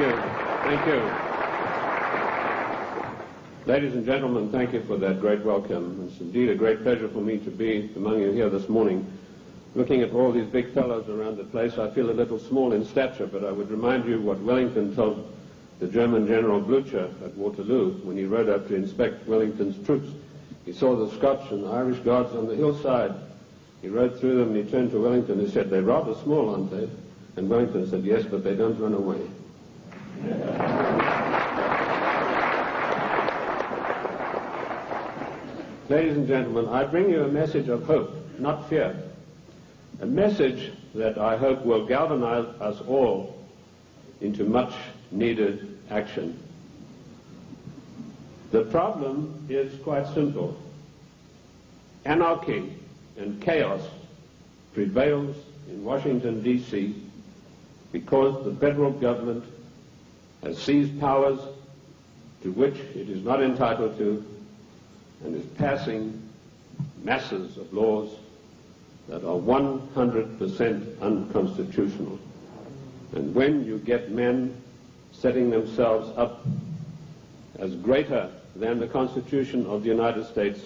you. Thank you. Ladies and gentlemen, thank you for that great welcome. It's indeed a great pleasure for me to be among you here this morning. Looking at all these big fellows around the place, I feel a little small in stature, but I would remind you what Wellington told the German General Blücher at Waterloo when he rode up to inspect Wellington's troops. He saw the Scotch and Irish guards on the hillside. He rode through them and he turned to Wellington and he said, "They're rather small, aren't they?" And Wellington said, "Yes, but they don't run away." Ladies and gentlemen, I bring you a message of hope, not fear. A message that I hope will galvanize us all into much needed action. The problem is quite simple. Anarchy and chaos prevails in Washington, D.C. because the federal government has seized powers to which it is not entitled to and is passing masses of laws that are 100% unconstitutional. And when you get men setting themselves up as greater than the Constitution of the United States,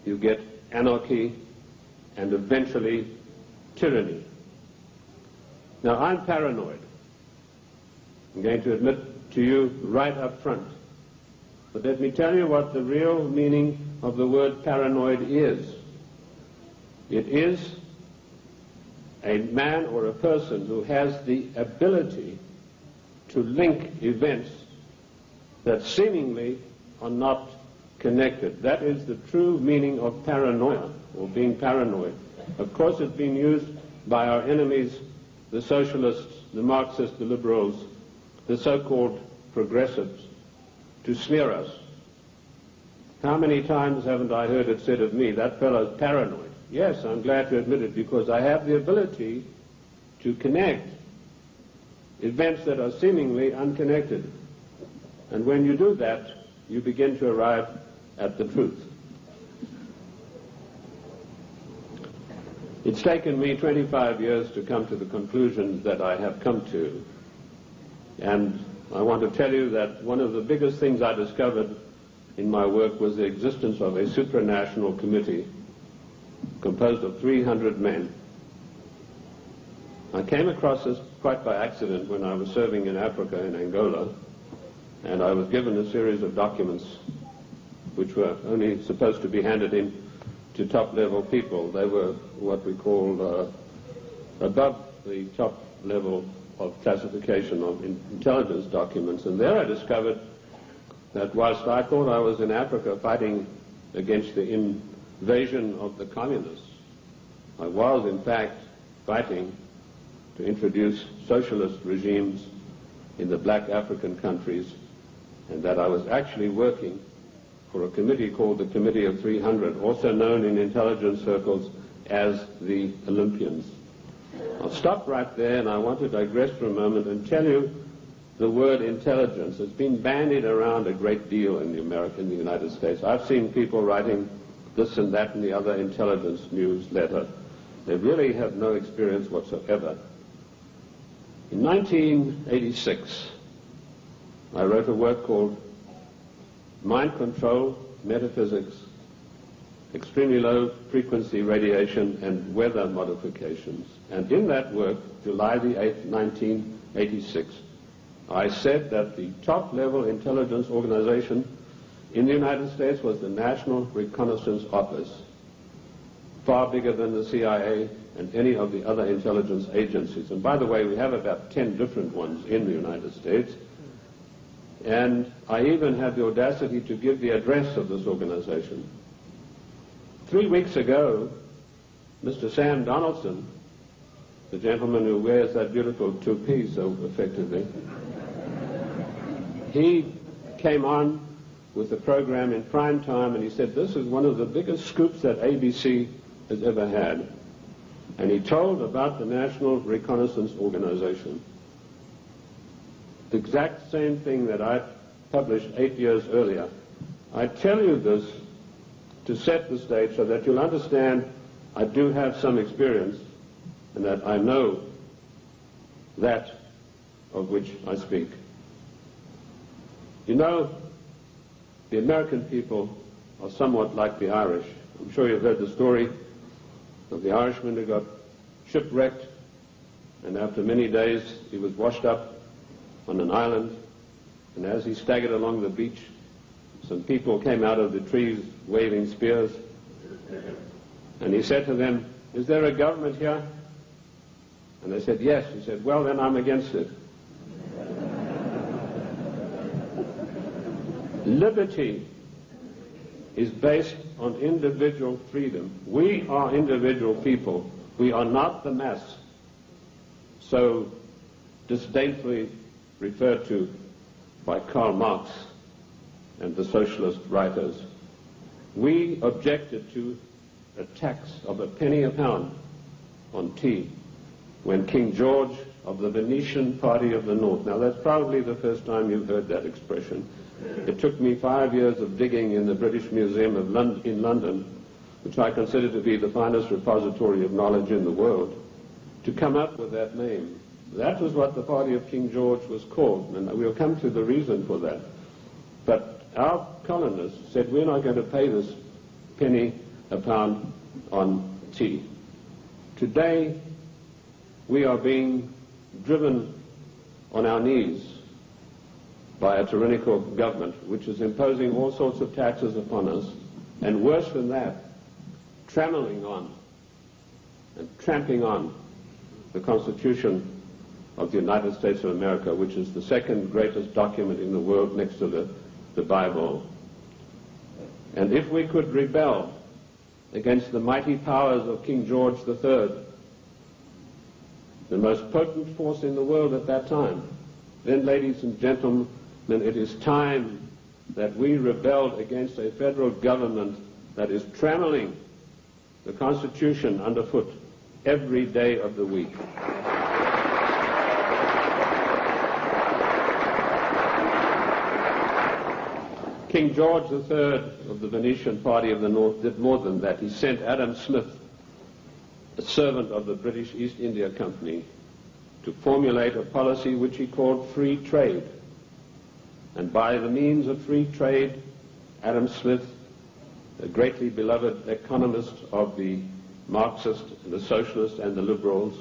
you get anarchy and eventually tyranny. Now, I'm paranoid. I'm going to admit to you right up front. But let me tell you what the real meaning of the word paranoid is. It is a man or a person who has the ability to link events that seemingly are not connected. That is the true meaning of paranoia, or being paranoid. Of course, it's been used by our enemies, the socialists, the Marxists, the liberals, the so-called progressives, to smear us. How many times haven't I heard it said of me, "That fellow's paranoid"? Yes, I'm glad to admit it, because I have the ability to connect events that are seemingly unconnected. And when you do that, you begin to arrive at the truth. It's taken me 25 years to come to the conclusions that I have come to. And I want to tell you that one of the biggest things I discovered in my work was the existence of a supranational committee composed of 300 men. I came across this quite by accident when I was serving in Africa, in Angola, and I was given a series of documents which were only supposed to be handed in to top-level people. They were what we call above the top level of classification of intelligence documents. And there I discovered that whilst I thought I was in Africa fighting against the invasion of the communists, I was in fact fighting to introduce socialist regimes in the black African countries, and that I was actually working for a committee called the Committee of 300, also known in intelligence circles as the Olympians. I'll stop right there, and I want to digress for a moment and tell you the word intelligence. It's been bandied around a great deal in the United States. I've seen people writing this and that and the other intelligence newsletter. They really have no experience whatsoever. In 1986, I wrote a work called Mind Control, Metaphysics, Extremely Low Frequency Radiation and Weather Modifications. And in that work, July the 8th, 1986, I said that the top-level intelligence organization in the United States was the National Reconnaissance Office, far bigger than the CIA and any of the other intelligence agencies. And by the way, we have about 10 different ones in the United States. And I even had the audacity to give the address of this organization. 3 weeks ago, Mr. Sam Donaldson, the gentleman who wears that beautiful toupee so effectively, he came on with the program in prime time, and he said, "This is one of the biggest scoops that ABC has ever had." And he told about the National Reconnaissance Organization. The exact same thing that I published 8 years earlier. I tell you this to set the stage so that you'll understand I do have some experience, and that I know that of which I speak. You know, the American people are somewhat like the Irish. I'm sure you've heard the story of the Irishman who got shipwrecked, and after many days he was washed up on an island, and as he staggered along the beach, some people came out of the trees waving spears, and he said to them, "Is there a government here?" And they said, "Yes." He said, "Well, then I'm against it." Liberty is based on individual freedom. We are individual people. We are not the mass, so disdainfully referred to by Karl Marx and the socialist writers. We objected to a tax of a penny a pound on tea when King George of the Venetian Party of the North, now that's probably the first time you've heard that expression. It took me 5 years of digging in the British Museum in London, which I consider to be the finest repository of knowledge in the world, to come up with that name. That was what the party of King George was called, and we'll come to the reason for that. But our colonists said, we're not going to pay this penny a pound on tea. Today, we are being driven on our knees by a tyrannical government which is imposing all sorts of taxes upon us, and worse than that, trammeling on and tramping on the Constitution of the United States of America, which is the second greatest document in the world next to the Bible. And if we could rebel against the mighty powers of King George III, the most potent force in the world at that time, then, ladies and gentlemen, it is time that we rebelled against a federal government that is trammeling the Constitution underfoot every day of the week. King George III of the Venetian Party of the North did more than that. He sent Adam Smith, a servant of the British East India Company, to formulate a policy which he called free trade. And by the means of free trade, Adam Smith, a greatly beloved economist of the Marxists, the socialists, and the liberals,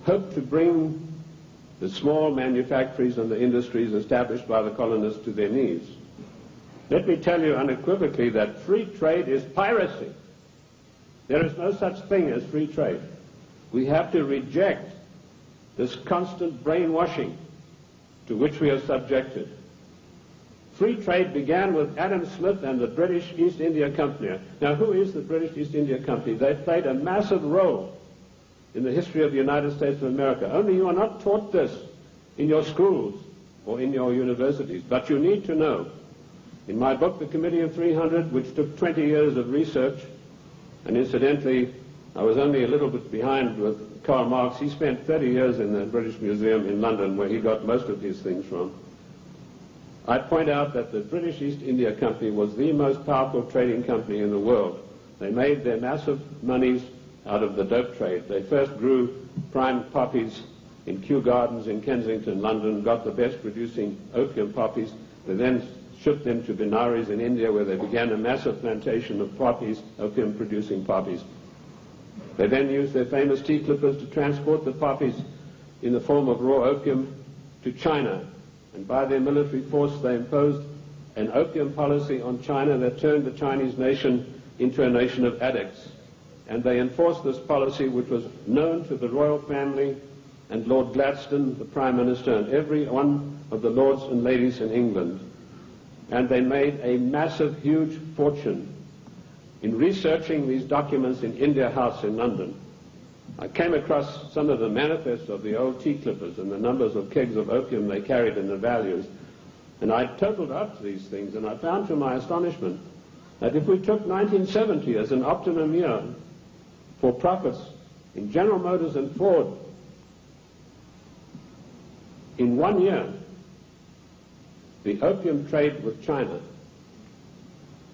hoped to bring the small manufactories and the industries established by the colonists to their knees. Let me tell you unequivocally that free trade is piracy. There is no such thing as free trade. We have to reject this constant brainwashing to which we are subjected. Free trade began with Adam Smith and the British East India Company. Now, who is the British East India Company? They played a massive role in the history of the United States of America. Only you are not taught this in your schools or in your universities, but you need to know. In my book, The Committee of 300, which took 20 years of research, and incidentally, I was only a little bit behind with Karl Marx. He spent 30 years in the British Museum in London, where he got most of his things from. I point out that the British East India Company was the most powerful trading company in the world. They made their massive monies out of the dope trade. They first grew prime poppies in Kew Gardens in Kensington, London, got the best producing opium poppies. They then shipped them to Benares in India, where they began a massive plantation of poppies, opium-producing poppies. They then used their famous tea clippers to transport the poppies in the form of raw opium to China. And by their military force, they imposed an opium policy on China that turned the Chinese nation into a nation of addicts. And they enforced this policy, which was known to the royal family and Lord Gladstone, the Prime Minister, and every one of the lords and ladies in England. And they made a massive, huge fortune. In researching these documents in India House in London, I came across some of the manifests of the old tea clippers and the numbers of kegs of opium they carried and the values. And I totaled up these things, and I found to my astonishment that if we took 1970 as an optimum year for profits in General Motors and Ford, in 1 year, the opium trade with China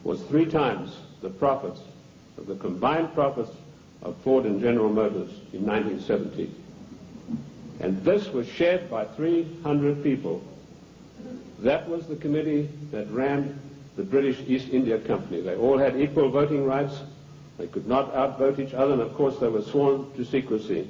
was 3 times the profits of the combined profits of Ford and General Motors in 1970. And this was shared by 300 people. That was the committee that ran the British East India Company. They all had equal voting rights. They could not outvote each other, and of course they were sworn to secrecy.